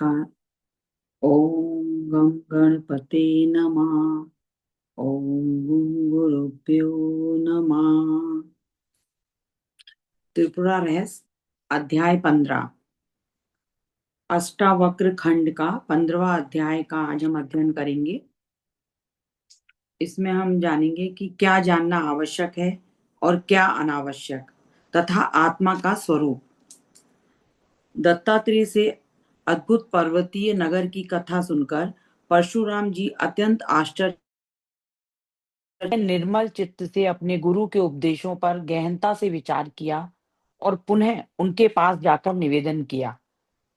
नमस्कार। ओम गं गणपते नमः। ओम गं गुरुभ्यो नमः। त्रिपुरा रहस्य अध्याय 15 अष्टावक्र खंड का 15वां अध्याय का आज हम अध्ययन करेंगे। इसमें हम जानेंगे कि क्या जानना आवश्यक है और क्या अनावश्यक, तथा आत्मा का स्वरूप। दत्तात्रेय से अद्भुत पर्वतीय नगर की कथा सुनकर परशुराम जी अत्यंत आश्चर्य निर्मल चित्त से अपने गुरु के उपदेशों पर गहनता से विचार किया और पुनः उनके पास जाकर निवेदन किया,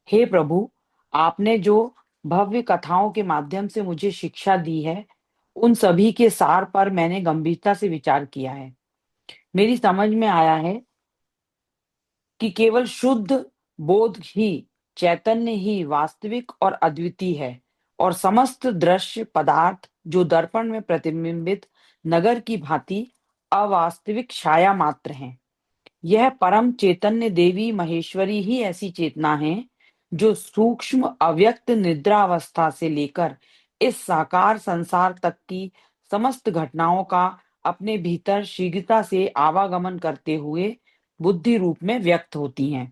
हे प्रभु, आपने जो भव्य कथाओं के माध्यम से मुझे शिक्षा दी है, उन सभी के सार पर मैंने गंभीरता से विचार किया है। मेरी समझ में आया है कि केवल शुद्ध बोध ही, चैतन्य ही वास्तविक और अद्वितीय है, और समस्त दृश्य पदार्थ जो दर्पण में प्रतिबिंबित नगर की भांति अवास्तविक छाया मात्र हैं। यह परम चैतन्य देवी महेश्वरी ही ऐसी चेतना है जो सूक्ष्म अव्यक्त निद्रा अवस्था से लेकर इस साकार संसार तक की समस्त घटनाओं का अपने भीतर शीघ्रता से आवागमन करते हुए बुद्धि रूप में व्यक्त होती हैं।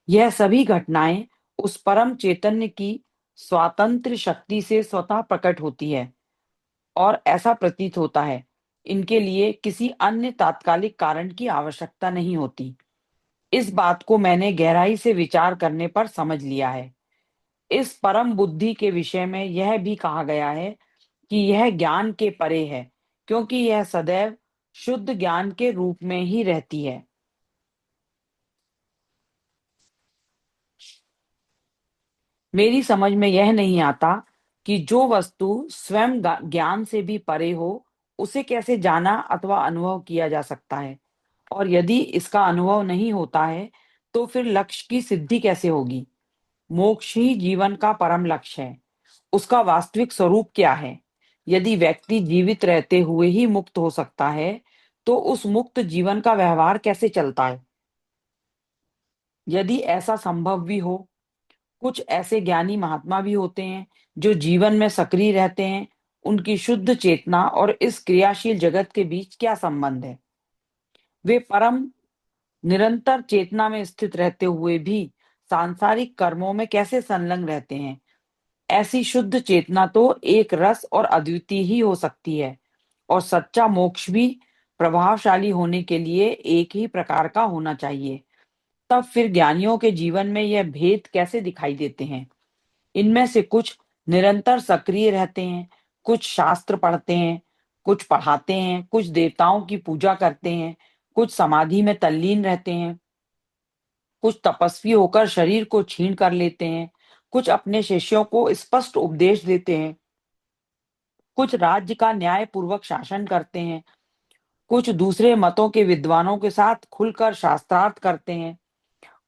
यह सभी घटनाएं उस परम चैतन्य की स्वातंत्र शक्ति से स्वतः प्रकट होती है, और ऐसा प्रतीत होता है इनके लिए किसी अन्य तात्कालिक कारण की आवश्यकता नहीं होती। इस बात को मैंने गहराई से विचार करने पर समझ लिया है। इस परम बुद्धि के विषय में यह भी कहा गया है कि यह ज्ञान के परे है, क्योंकि यह सदैव शुद्ध ज्ञान के रूप में ही रहती है। मेरी समझ में यह नहीं आता कि जो वस्तु स्वयं ज्ञान से भी परे हो, उसे कैसे जाना अथवा अनुभव किया जा सकता है, और यदि इसका अनुभव नहीं होता है तो फिर लक्ष्य की सिद्धि कैसे होगी। मोक्ष ही जीवन का परम लक्ष्य है। उसका वास्तविक स्वरूप क्या है? यदि व्यक्ति जीवित रहते हुए ही मुक्त हो सकता है, तो उस मुक्त जीवन का व्यवहार कैसे चलता है? यदि ऐसा संभव भी हो, कुछ ऐसे ज्ञानी महात्मा भी होते हैं जो जीवन में सक्रिय रहते हैं। उनकी शुद्ध चेतना और इस क्रियाशील जगत के बीच क्या संबंध है? वे परम निरंतर चेतना में स्थित रहते हुए भी सांसारिक कर्मों में कैसे संलग्न रहते हैं? ऐसी शुद्ध चेतना तो एक रस और अद्वितीय ही हो सकती है, और सच्चा मोक्ष भी प्रभावशाली होने के लिए एक ही प्रकार का होना चाहिए। तब फिर ज्ञानियों के जीवन में यह भेद कैसे दिखाई देते हैं? इनमें से कुछ निरंतर सक्रिय रहते हैं, कुछ शास्त्र पढ़ते हैं, कुछ पढ़ाते हैं, कुछ देवताओं की पूजा करते हैं, कुछ समाधि में तल्लीन रहते हैं, कुछ तपस्वी होकर शरीर को छीन कर लेते हैं, कुछ अपने शिष्यों को स्पष्ट उपदेश देते हैं, कुछ राज्य का न्याय पूर्वक शासन करते हैं, कुछ दूसरे मतों के विद्वानों के साथ खुलकर शास्त्रार्थ करते हैं,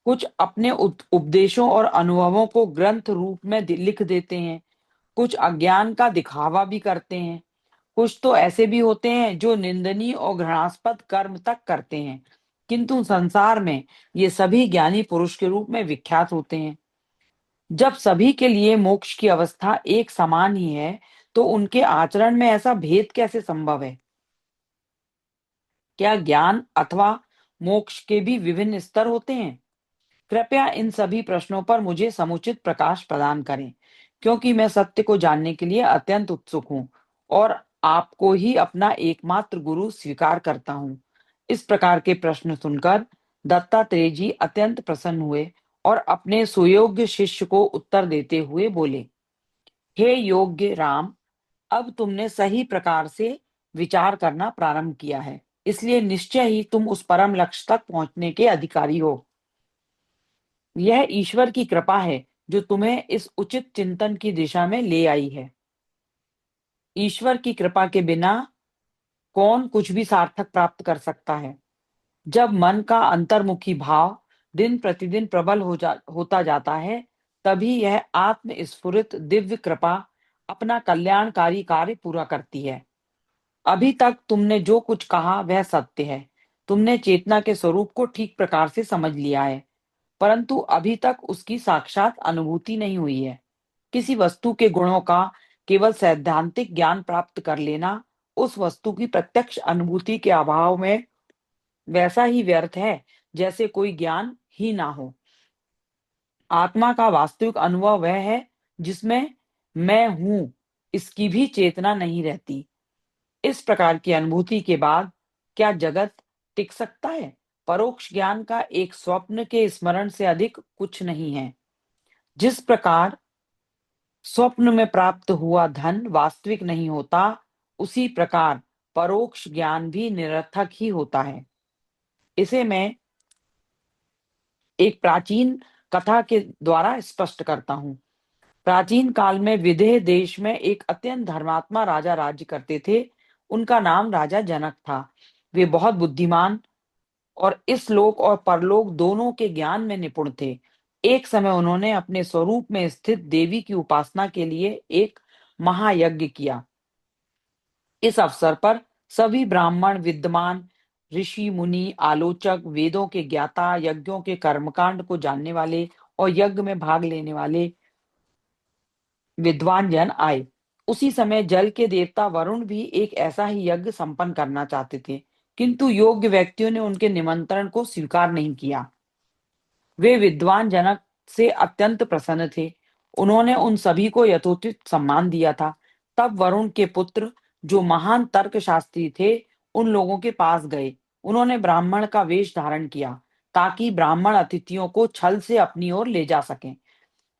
कुछ अपने उपदेशों और अनुभवों को ग्रंथ रूप में लिख देते हैं, कुछ अज्ञान का दिखावा भी करते हैं, कुछ तो ऐसे भी होते हैं जो निंदनीय और घृणास्पद कर्म तक करते हैं, किंतु संसार में ये सभी ज्ञानी पुरुष के रूप में विख्यात होते हैं। जब सभी के लिए मोक्ष की अवस्था एक समान ही है, तो उनके आचरण में ऐसा भेद कैसे संभव है? क्या ज्ञान अथवा मोक्ष के भी विभिन्न स्तर होते हैं? कृपया इन सभी प्रश्नों पर मुझे समुचित प्रकाश प्रदान करें, क्योंकि मैं सत्य को जानने के लिए अत्यंत उत्सुक हूँ और आपको ही अपना एकमात्र गुरु स्वीकार करता हूँ। इस प्रकार के प्रश्न सुनकर दत्तात्रेय जी अत्यंत प्रसन्न हुए और अपने सुयोग्य शिष्य को उत्तर देते हुए बोले, हे योग्य राम, अब तुमने सही प्रकार से विचार करना प्रारंभ किया है, इसलिए निश्चय ही तुम उस परम लक्ष्य तक पहुंचने के अधिकारी हो। यह ईश्वर की कृपा है जो तुम्हें इस उचित चिंतन की दिशा में ले आई है। ईश्वर की कृपा के बिना कौन कुछ भी सार्थक प्राप्त कर सकता है? जब मन का अंतर्मुखी भाव दिन प्रतिदिन प्रबल होता जाता है, तभी यह आत्म स्फुरित दिव्य कृपा अपना कल्याणकारी कार्य पूरा करती है। अभी तक तुमने जो कुछ कहा वह सत्य है। तुमने चेतना के स्वरूप को ठीक प्रकार से समझ लिया है। परंतु अभी तक उसकी साक्षात अनुभूति नहीं हुई है। किसी वस्तु के गुणों का केवल सैद्धांतिक ज्ञान प्राप्त कर लेना उस वस्तु की प्रत्यक्ष अनुभूति के अभाव में वैसा ही व्यर्थ है जैसे कोई ज्ञान ही ना हो। आत्मा का वास्तविक अनुभव वह है जिसमें मैं हूं इसकी भी चेतना नहीं रहती। इस प्रकार की अनुभूति के बाद क्या जगत टिक सकता है? परोक्ष ज्ञान का एक स्वप्न के स्मरण से अधिक कुछ नहीं है। जिस प्रकार स्वप्न में प्राप्त हुआ धन वास्तविक नहीं होता, उसी प्रकार परोक्ष ज्ञान भी निरर्थक ही होता है। इसे मैं एक प्राचीन कथा के द्वारा स्पष्ट करता हूं। प्राचीन काल में विदेह देश में एक अत्यंत धर्मात्मा राजा राज्य करते थे। उनका नाम राजा जनक था। वे बहुत बुद्धिमान और इस लोक और परलोक दोनों के ज्ञान में निपुण थे। एक समय उन्होंने अपने स्वरूप में स्थित देवी की उपासना के लिए एक महायज्ञ किया। इस अवसर पर सभी ब्राह्मण, विद्वान, ऋषि, मुनि, आलोचक, वेदों के ज्ञाता, यज्ञों के कर्मकांड को जानने वाले और यज्ञ में भाग लेने वाले विद्वान जन आए। उसी समय जल के देवता वरुण भी एक ऐसा ही यज्ञ संपन्न करना चाहते थे, किंतु योग्य व्यक्तियों ने उनके निमंत्रण को स्वीकार नहीं किया। वे विद्वान जनक से अत्यंत प्रसन्न थे। उन्होंने उन सभी को यथोचित सम्मान दिया था। तब वरुण के पुत्र, जो महान तर्कशास्त्री थे, उन लोगों के पास गए। उन्होंने ब्राह्मण का वेश धारण किया, ताकि ब्राह्मण अतिथियों को छल से अपनी ओर ले जा सकें।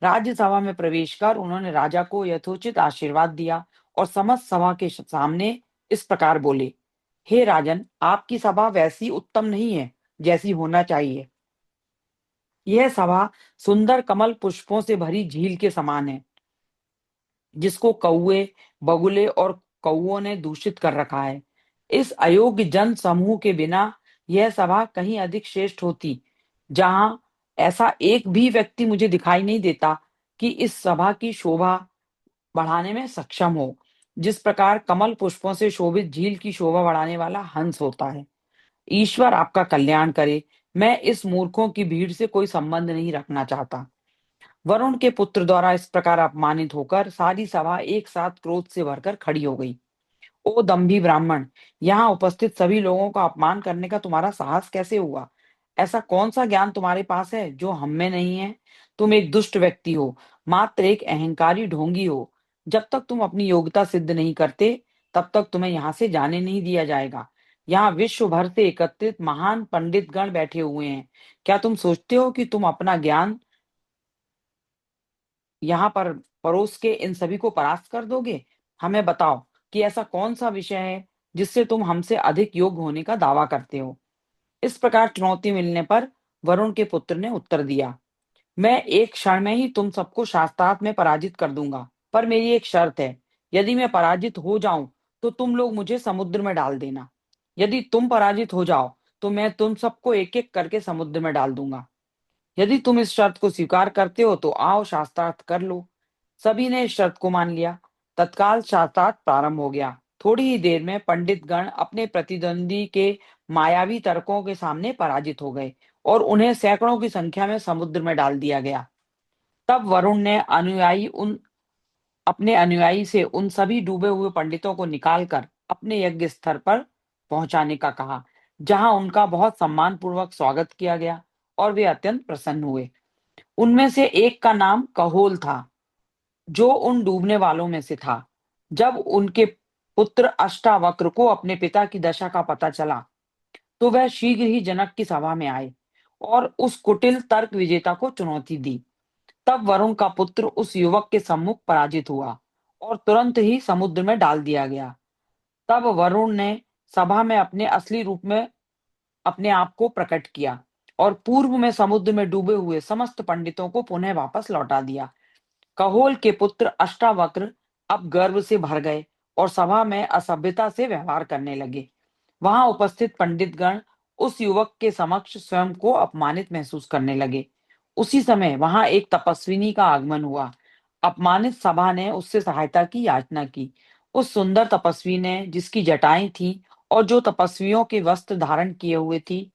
राज्यसभा में प्रवेश कर उन्होंने राजा को यथोचित आशीर्वाद दिया और समस्त सभा के सामने इस प्रकार बोले, हे राजन, आपकी सभा वैसी उत्तम नहीं है जैसी होना चाहिए। यह सभा सुंदर कमल पुष्पों से भरी झील के समान है, जिसको कौवे, बगुले और कौओं ने दूषित कर रखा है। इस अयोग्य जन समूह के बिना यह सभा कहीं अधिक श्रेष्ठ होती। जहां ऐसा एक भी व्यक्ति मुझे दिखाई नहीं देता कि इस सभा की शोभा बढ़ाने में सक्षम हो, जिस प्रकार कमल पुष्पों से शोभित झील की शोभा बढ़ाने वाला हंस होता है। ईश्वर आपका कल्याण करे। मैं इस मूर्खों की भीड़ से कोई संबंध नहीं रखना चाहता। वरुण के पुत्र द्वारा इस प्रकार अपमानित होकर सारी सभा एक साथ क्रोध से भरकर खड़ी हो गई। ओ दंभी ब्राह्मण, यहाँ उपस्थित सभी लोगों का अपमान करने का तुम्हारा साहस कैसे हुआ? ऐसा कौन सा ज्ञान तुम्हारे पास है जो हम में नहीं है? तुम एक दुष्ट व्यक्ति हो, मात्र एक अहंकारी ढोंगी हो। जब तक तुम अपनी योग्यता सिद्ध नहीं करते, तब तक तुम्हें यहाँ से जाने नहीं दिया जाएगा। यहाँ विश्व भर से एकत्रित महान पंडित गण बैठे हुए हैं। क्या तुम सोचते हो कि तुम अपना ज्ञान यहाँ पर परोस के इन सभी को परास्त कर दोगे? हमें बताओ कि ऐसा कौन सा विषय है जिससे तुम हमसे अधिक योग्य होने का दावा करते हो? इस प्रकार चुनौती मिलने पर वरुण के पुत्र ने उत्तर दिया, मैं एक क्षण में ही तुम सबको शास्त्रार्थ में पराजित कर दूंगा, पर मेरी एक शर्त है। यदि मैं पराजित हो जाऊं तो तुम लोग मुझे समुद्र में डाल देना। यदि तुम पराजित हो जाओ तो मैं तुम सबको एक एक करके समुद्र में डाल दूंगा। यदि तुम इस शर्त को स्वीकार करते हो तो आओ शास्त्रार्थ कर लो। सभी ने इस शर्त को मान लिया। तत्काल शास्त्रार्थ प्रारंभ हो गया। थोड़ी ही देर में पंडित गण अपने प्रतिद्वंदी के मायावी तर्कों के सामने पराजित हो गए और उन्हें सैकड़ों की संख्या में समुद्र में डाल दिया गया। तब वरुण ने अपने अनुयायी से उन सभी डूबे हुए पंडितों को निकालकर अपने यज्ञ स्थल पर पहुंचाने का कहा, जहां उनका बहुत सम्मान पूर्वक स्वागत किया गया और वे अत्यंत प्रसन्न हुए। उनमें से एक का नाम कहोल था, जो उन डूबने वालों में से था। जब उनके पुत्र अष्टावक्र को अपने पिता की दशा का पता चला, तो वह शीघ्र ही जनक की सभा में आए और उस कुटिल तर्क विजेता को चुनौती दी। तब वरुण का पुत्र उस युवक के सम्मुख पराजित हुआ और तुरंत ही समुद्र में डाल दिया गया। तब वरुण ने सभा में अपने असली रूप में अपने आप को प्रकट किया और पूर्व में समुद्र में डूबे हुए समस्त पंडितों को पुनः वापस लौटा दिया। कहोल के पुत्र अष्टावक्र अब गर्व से भर गए और सभा में असभ्यता से व्यवहार करने लगे। वहां उपस्थित पंडितगण उस युवक के समक्ष स्वयं को अपमानित महसूस करने लगे। उसी समय वहां एक तपस्विनी का आगमन हुआ। अपमानित सभा ने उससे सहायता की याचना की। उस सुंदर तपस्वी ने, जिसकी जटाएं थी और जो तपस्वियों के वस्त्र धारण किए हुए थी,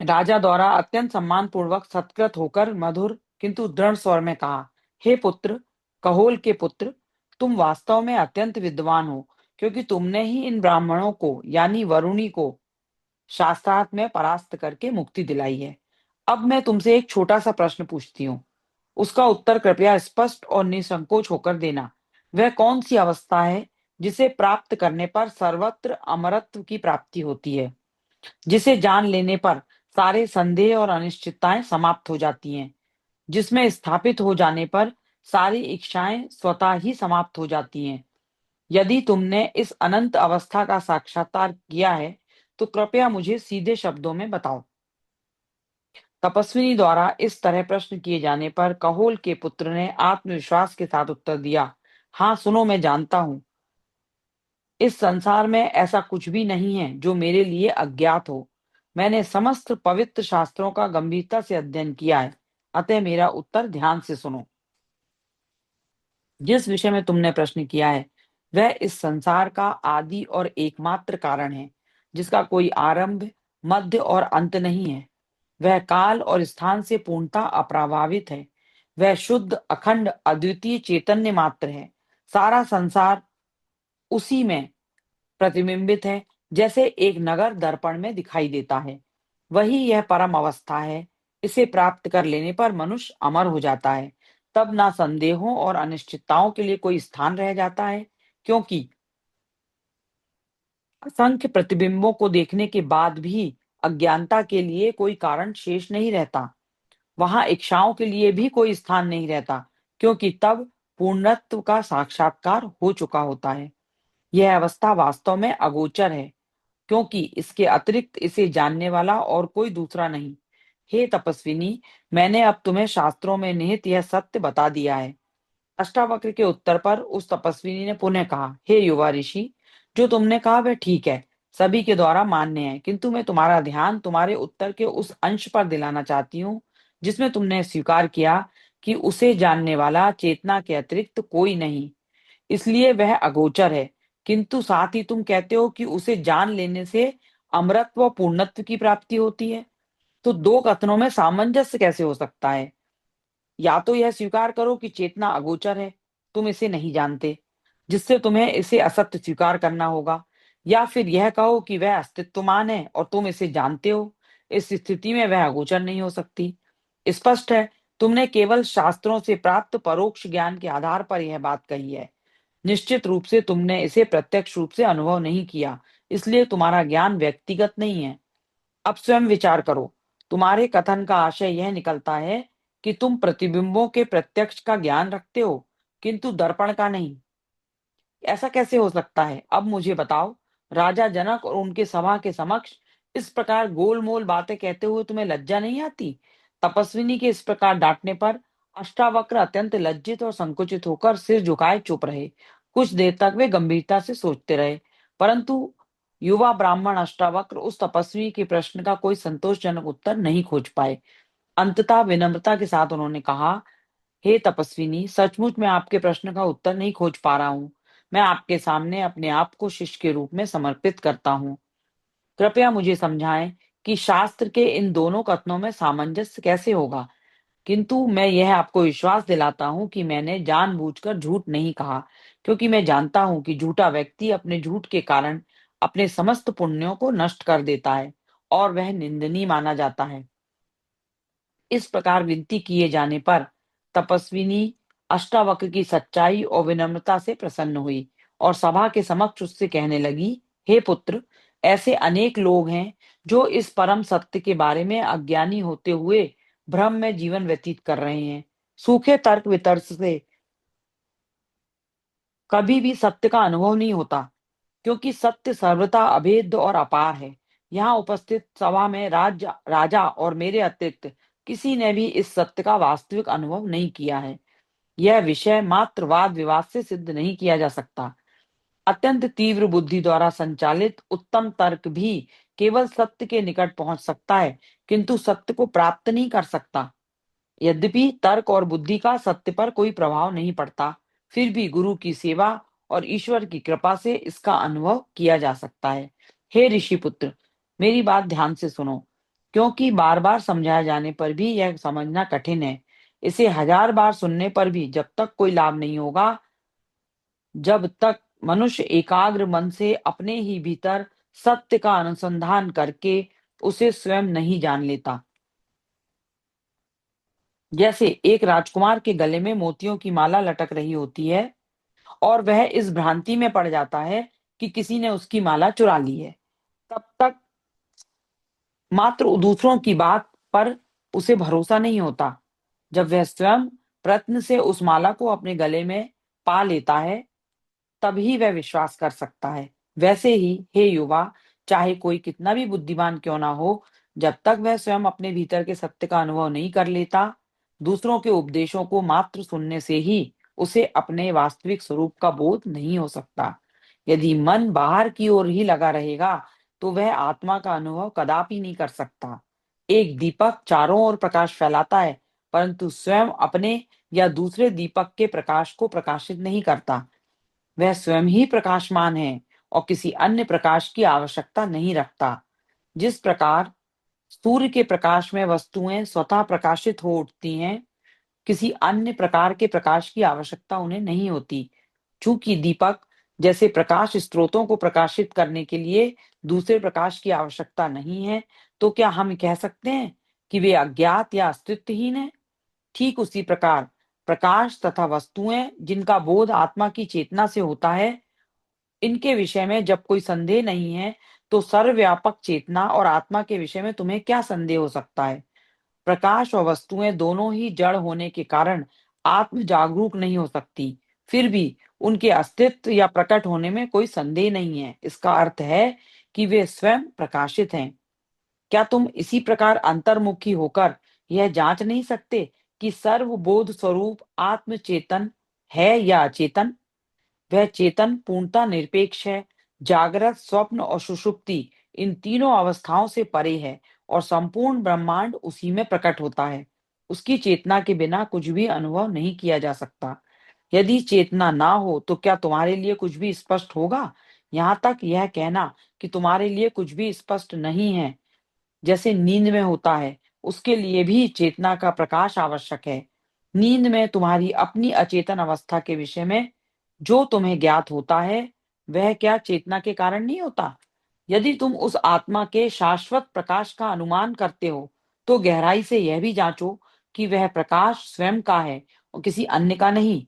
राजा द्वारा अत्यंत सम्मानपूर्वक सत्कृत होकर मधुर किंतु दृढ़ स्वर में कहा, हे पुत्र, कहोल के पुत्र, तुम वास्तव में अत्यंत विद्वान हो, क्योंकि तुमने ही इन ब्राह्मणों को यानी वरुणी को शास्त्रार्थ में परास्त करके मुक्ति दिलाई है। अब मैं तुमसे एक छोटा सा प्रश्न पूछती हूँ, उसका उत्तर कृपया स्पष्ट और निसंकोच होकर देना। वह कौन सी अवस्था है जिसे प्राप्त करने पर सर्वत्र अमरत्व की प्राप्ति होती है, जिसे जान लेने पर सारे संदेह और अनिश्चितताएं समाप्त हो जाती हैं, जिसमें स्थापित हो जाने पर सारी इच्छाएं स्वतः ही समाप्त हो जाती हैं। यदि तुमने इस अनंत अवस्था का साक्षात्कार किया है, तो कृपया मुझे सीधे शब्दों में बताओ। तपस्विनी द्वारा इस तरह प्रश्न किए जाने पर कहोल के पुत्र ने आत्मविश्वास के साथ उत्तर दिया, हाँ सुनो, मैं जानता हूँ। इस संसार में ऐसा कुछ भी नहीं है जो मेरे लिए अज्ञात हो। मैंने समस्त पवित्र शास्त्रों का गंभीरता से अध्ययन किया है, अतः मेरा उत्तर ध्यान से सुनो। जिस विषय में तुमने प्रश्न किया है, वह इस संसार का आदि और एकमात्र कारण है, जिसका कोई आरंभ, मध्य और अंत नहीं है। वह काल और स्थान से पूर्णतः अप्रभावित है। वह शुद्ध, अखंड, अद्वितीय चैतन्य मात्र है। सारा संसार उसी में प्रतिबिंबित है, जैसे एक नगर दर्पण में दिखाई देता है। वही यह परम अवस्था है। इसे प्राप्त कर लेने पर मनुष्य अमर हो जाता है। तब ना संदेहों और अनिश्चितताओं के लिए कोई स्थान रह जाता है, क्योंकि असंख्य प्रतिबिंबों को देखने के बाद भी अज्ञानता के लिए कोई कारण शेष नहीं रहता। वहां इच्छाओं के लिए भी कोई स्थान नहीं रहता, क्योंकि तब पूर्णत्व का साक्षात्कार हो चुका होता है। यह अवस्था वास्तव में अगोचर है, क्योंकि इसके अतिरिक्त इसे जानने वाला और कोई दूसरा नहीं। हे तपस्विनी, मैंने अब तुम्हें शास्त्रों में निहित यह सत्य बता दिया है। अष्टावक्र के उत्तर पर उस तपस्विनी ने पुनः कहा, हे युवा ऋषि, जो तुमने कहा वह ठीक है, सभी के द्वारा मान्य है, किंतु मैं तुम्हारा ध्यान तुम्हारे उत्तर के उस अंश पर दिलाना चाहती हूँ जिसमें तुमने स्वीकार किया कि उसे जानने वाला चेतना के अतिरिक्त कोई नहीं, इसलिए वह अगोचर है। किंतु साथ ही तुम कहते हो कि उसे जान लेने से अमरत्व व पूर्णत्व की प्राप्ति होती है। तो दो कथनों में सामंजस्य कैसे हो सकता है? या तो यह स्वीकार करो कि चेतना अगोचर है, तुम इसे नहीं जानते, जिससे तुम्हें इसे असत्य स्वीकार करना होगा, या फिर यह कहो कि वह अस्तित्वमान है और तुम इसे जानते हो। इस स्थिति में वह अगोचर नहीं हो सकती। स्पष्ट है, तुमने केवल शास्त्रों से प्राप्त परोक्ष ज्ञान के आधार पर यह बात कही है। निश्चित रूप से तुमने इसे प्रत्यक्ष रूप से अनुभव नहीं किया, इसलिए तुम्हारा ज्ञान व्यक्तिगत नहीं है। अब स्वयं विचार करो। तुम्हारे कथन का आशय यह निकलता है कि तुम प्रतिबिंबों के प्रत्यक्ष का ज्ञान रखते हो, किंतु दर्पण का नहीं। ऐसा कैसे हो सकता है? अब मुझे बताओ। राजा जनक और उनके सभा के समक्ष इस प्रकार गोलमोल बातें कहते हुए तुम्हें लज्जा नहीं आती? तपस्विनी के इस प्रकार डांटने पर अष्टावक्र अत्यंत लज्जित और संकुचित होकर सिर झुकाए चुप रहे। कुछ देर तक वे गंभीरता से सोचते रहे, परंतु युवा ब्राह्मण अष्टावक्र उस तपस्वी के प्रश्न का कोई संतोषजनक उत्तर नहीं खोज पाए। अंततः विनम्रता के साथ उन्होंने कहा, हे तपस्विनी, सचमुच मैं आपके प्रश्न का उत्तर नहीं खोज पा रहा हूँ। मैं आपके सामने अपने आप को शिष्य के रूप में समर्पित करता हूँ। कृपया मुझे समझाएं कि शास्त्र के इन दोनों कथनों में सामंजस्य कैसे होगा। किंतु मैं यह आपको विश्वास दिलाता हूँ कि मैंने जानबूझकर झूठ नहीं कहा, क्योंकि मैं जानता हूँ कि झूठा व्यक्ति अपने झूठ के कारण अपने समस्त पुण्यों को नष्ट कर देता है और वह निंदनीय माना जाता है। इस प्रकार विनती किए जाने पर तपस्विनी अष्टावक्र की सच्चाई और विनम्रता से प्रसन्न हुई और सभा के समक्ष उससे कहने लगी, हे पुत्र, ऐसे अनेक लोग हैं जो इस परम सत्य के बारे में अज्ञानी होते हुए भ्रम में जीवन व्यतीत कर रहे हैं। सूखे तर्क वितर्क से कभी भी सत्य का अनुभव नहीं होता, क्योंकि सत्य सर्वथा अभेद्य और अपार है। यहाँ उपस्थित सभा में राजा और मेरे अतिरिक्त किसी ने भी इस सत्य का वास्तविक अनुभव नहीं किया है। यह विषय मात्र वाद विवाद से सिद्ध नहीं किया जा सकता। अत्यंत तीव्र बुद्धि द्वारा संचालित उत्तम तर्क भी केवल सत्य के निकट पहुंच सकता है, किंतु सत्य को प्राप्त नहीं कर सकता। यद्यपि तर्क और बुद्धि का सत्य पर कोई प्रभाव नहीं पड़ता, फिर भी गुरु की सेवा और ईश्वर की कृपा से इसका अनुभव किया जा सकता है। हे ऋषि पुत्र, मेरी बात ध्यान से सुनो। क्योंकि बार-बार समझाए जाने पर भी यह समझना कठिन है। इसे हजार बार सुनने पर भी जब तक कोई लाभ नहीं होगा, जब तक मनुष्य एकाग्र मन से अपने ही भीतर सत्य का अनुसंधान करके उसे स्वयं नहीं जान लेता। जैसे एक राजकुमार के गले में मोतियों की माला लटक रही होती है और वह इस भ्रांति में पड़ जाता है कि किसी ने उसकी माला चुरा ली है। तब तक मात्र दूसरों की बात पर उसे भरोसा नहीं होता। जब वह स्वयं प्रयत्न से उस माला को अपने गले में पा लेता है, तभी वह विश्वास कर सकता है। वैसे ही हे युवा, चाहे कोई कितना भी बुद्धिमान क्यों ना हो, जब तक वह स्वयं अपने भीतर के सत्य का अनुभव नहीं कर लेता, दूसरों के उपदेशों को मात्र सुनने से ही उसे अपने वास्तविक स्वरूप का बोध नहीं हो सकता। यदि मन बाहर की ओर ही लगा रहेगा, तो वह आत्मा का अनुभव कदापि नहीं कर सकता। एक दीपक चारों ओर प्रकाश फैलाता है, परंतु स्वयं अपने या दूसरे दीपक के प्रकाश को प्रकाशित नहीं करता। वह स्वयं ही प्रकाशमान है और किसी अन्य प्रकाश की आवश्यकता नहीं रखता। जिस प्रकार सूर्य के प्रकाश में वस्तुएं स्वतः प्रकाशित हो उठती हैं, किसी अन्य प्रकार के प्रकाश की आवश्यकता उन्हें नहीं होती। चूंकि दीपक जैसे प्रकाश स्रोतों को प्रकाशित करने के लिए दूसरे प्रकाश की आवश्यकता नहीं है, तो क्या हम कह सकते हैं कि वे अज्ञात या अस्तित्वहीन हैं? ठीक उसी प्रकार प्रकाश तथा वस्तुएं जिनका बोध आत्मा की चेतना से होता है, इनके विषय में जब कोई संदेह नहीं है, तो सर्वव्यापक चेतना और आत्मा के विषय में तुम्हें क्या संदेह हो सकता है? प्रकाश और वस्तुएं दोनों ही जड़ होने के कारण आत्म जागरूक नहीं हो सकती। फिर भी उनके अस्तित्व या प्रकट होने में कोई संदेह नहीं है। इसका अर्थ है कि वे स्वयं प्रकाशित हैं। क्या तुम इसी प्रकार अंतर्मुखी होकर यह जांच नहीं सकते कि सर्वबोध स्वरूप आत्म चेतन है या अचेतन? वह चेतन पूर्णतः निरपेक्ष है, जागृत, स्वप्न और सुषुप्ति इन तीनों अवस्थाओं से परे है और संपूर्ण ब्रह्मांड उसी में प्रकट होता है। उसकी चेतना के बिना कुछ भी अनुभव नहीं किया जा सकता। यदि चेतना ना हो तो क्या तुम्हारे लिए कुछ भी स्पष्ट होगा? यहाँ तक यह कहना कि तुम्हारे लिए कुछ भी स्पष्ट नहीं है, जैसे नींद में होता है, उसके लिए भी चेतना का प्रकाश आवश्यक है। नींद में तुम्हारी अपनी अचेतन अवस्था के विषय में जो तुम्हें ज्ञात होता है, वह क्या चेतना के कारण नहीं होता? यदि तुम उस आत्मा के शाश्वत प्रकाश का अनुमान करते हो, तो गहराई से यह भी जांचो कि वह प्रकाश स्वयं का है और किसी अन्य का नहीं।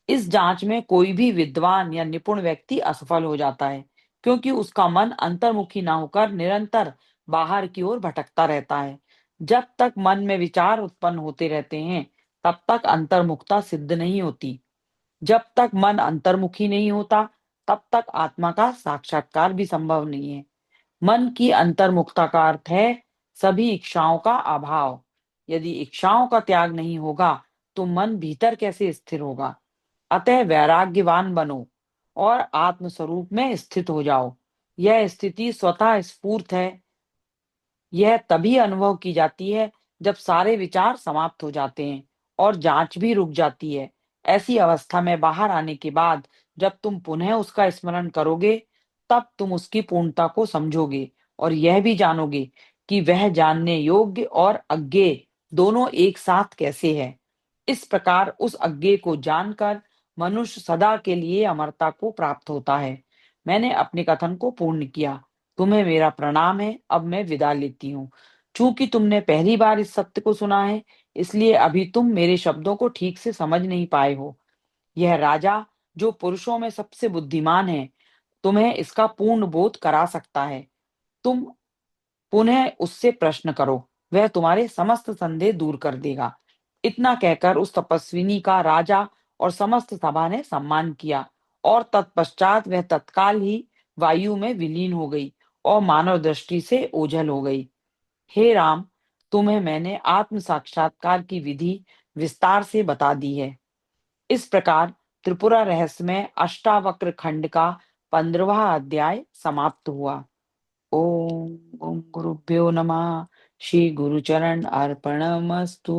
इस जांच में कोई भी विद्वान या निपुण व्यक्ति असफल हो जाता है, क्योंकि उसका मन अंतर्मुखी ना होकर निरंतर बाहर की ओर भटकता रहता है। जब तक मन में विचार उत्पन्न होते रहते हैं, तब तक अंतर्मुखता सिद्ध नहीं होती। जब तक मन अंतर्मुखी नहीं होता, तब तक आत्मा का साक्षात्कार भी संभव नहीं है। मन की अंतर्मुखता का अर्थ है सभी इच्छाओं का अभाव। यदि इच्छाओं का त्याग नहीं होगा, तो मन भीतर कैसे स्थिर होगा? अतः वैराग्यवान बनो और आत्म स्वरूप में स्थित हो जाओ। यह स्थिति स्वतः स्फूर्त है। यह तभी अनुभव की जाती है जब सारे विचार समाप्त हो जाते हैं और जांच भी रुक जाती है। ऐसी अवस्था में बाहर आने के बाद जब तुम पुनः उसका स्मरण करोगे, तब तुम उसकी पूर्णता को समझोगे और यह भी जानोगे कि वह जानने योग्य और अज्ञेय दोनों एक साथ कैसे है। इस प्रकार उस अज्ञेय को जानकर मनुष्य सदा के लिए अमरता को प्राप्त होता है। मैंने अपने कथन को पूर्ण किया। तुम्हें मेरा प्रणाम है। अब मैं विदा लेती हूँ। चूंकि तुमने पहली बार इस सत्य को सुना है, इसलिए अभी तुम मेरे शब्दों को ठीक से समझ नहीं पाए हो। यह राजा, जो पुरुषों में सबसे बुद्धिमान है, तुम्हें इसका पूर्ण बोध करा सकता है। तुम पुनः उससे प्रश्न करो, वह तुम्हारे समस्त संदेह दूर कर देगा। इतना कहकर उस तपस्विनी का राजा और समस्त सभा ने सम्मान किया और तत्पश्चात वह तत्काल ही वायु में विलीन हो गई और मानव दृष्टि से ओझल हो गई। हे राम, तुम्हें मैंने आत्म साक्षात्कार की विधि विस्तार से बता दी है। इस प्रकार त्रिपुरा रहस्य में अष्टावक्र खंड का 15वां अध्याय समाप्त हुआ। ओम ओम गुरुभ्यो नमः। श्री गुरुचरण अर्पणमस्तु।